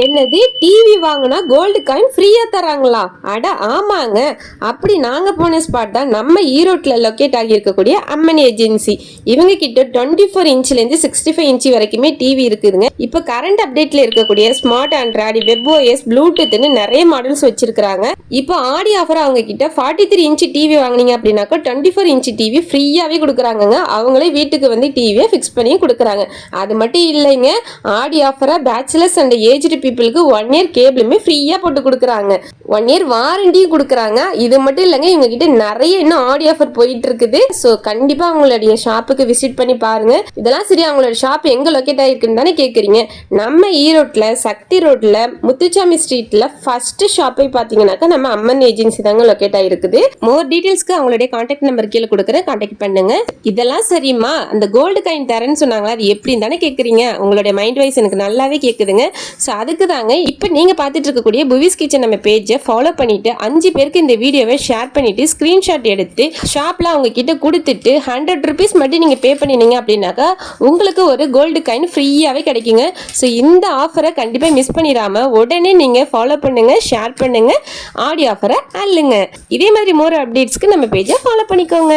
என்னது டிவி வாங்கினா gold coin ஃப்ரீயா தராங்களா? அட ஆமாங்க. அப்படி நாங்க போன ஸ்பாட் தான் நம்ம ஈரோட்ல லொக்கேட் ஆகி இருக்கக்கூடிய அம்மன் ஏஜென்சி. இவங்க கிட்ட 24 இன்ச்ல இருந்து 65 இன்ச் வரைக்குமே டிவி இருக்குதுங்க. இப்போ கரண்ட் அப்டேட்ல இருக்கக்கூடிய ஸ்மார்ட் ஆண்ட்ராய்டு, வெப் ஓஎஸ், ப்ளூடூத்னு நிறைய மாடல்ஸ் வச்சிருக்காங்க. இப்போ ஆடி ஆஃபர் அவங்க கிட்ட 43 இன்ச் டிவி வாங்குனீங்க அப்படின்னாக்கா 24 இன்ச் டிவி ஃப்ரீயாவே கொடுக்குறாங்க. அவங்களே வீட்டுக்கு வந்து டிவியை ஃபிக்ஸ் பண்ணி கொடுக்குறாங்க. அது மட்டும் இல்லைங்க, ஆடி ஆஃபரா பேச்சுலர்ஸ் அண்ட் ஏஜ்டு பீப்புளுக்கு 1 இயர் கேபிளுமே ஃப்ரீயா போட்டு கொடுக்குறாங்க. 1 இயர் வாரண்டியும் கொடுக்குறாங்க. இது மட்டும் இல்லைங்க, இவங்க கிட்ட நிறைய இன்னும் ஆடி ஆஃபர் போயிட்டு இருக்குது. ஸோ கண்டிப்பா அவங்களுடைய ஷாப்புக்கு விசிட் பண்ணி பாருங்க. இதெல்லாம் சரி, அவங்களோட ஷாப் எங்க லொக்கேட் ஆயிருக்குன்னு தானே கேட்குறீங்க. நம்ம ஈரோட்ல சக்தி ரோட்ல முத்துச்சாமி ஸ்ட்ரீட்ல ஃபர்ஸ்ட் ஷாப்பை பார்த்தீங்கன்னாக்கா நம்ம அம்மன் ஏஜென்சி தாங்க லொக்கேட் ஆயிருக்குது. மோர் டீடைல்ஸ்க்கு அவங்களுடைய கான்டாக்ட் நம்பர் கீழே கொடுக்குறேன், கான்டாக்ட் பண்ணுங்க. இதெல்லாம் சரிம்மா, அந்த கோல்டு காயின் தரேன்னு சொன்னாங்களா, அது எப்படின்னு தானே கேட்குறீங்க. உங்களுடைய மைண்ட் வைஸ் எனக்கு நல்லாவே கேட்குதுங்க. ஸோ அதுக்கு தாங்க இப்போ நீங்க பார்த்துட்டு இருக்கக்கூடிய புவிஸ் கிச்சன் நம்ம பேஜை ஃபாலோ பண்ணிட்டு 5 பேருக்கு இந்த வீடியோவை ஷேர் பண்ணிட்டு ஸ்கிரீன்ஷாட் எடுத்து ஷாப்ல அவங்க கிட்ட கொடுத்துட்டு 100 rupees மட்டும் நீங்க பே பண்ணினீங்க அப்படின்னாக்கா உங்களுக்கு ஒரு கோல்டு காயின் ஃப்ரீயாவே கிடைக்குங்க. ஸோ இந்த ஆஃபரை கண்டிப்பா மிஸ் பண்ணிடாம உடனே நீங்க ஃபாலோ பண்ணுங்க, ஷேர் பண்ணுங்க, ஆடி ஆஃபரை அள்ளுங்க. இதே மாதிரி மோர் அப்டேட்ஸ்க்கு நம்ம பேஜை ஃபாலோ பண்ணிக்கோங்க.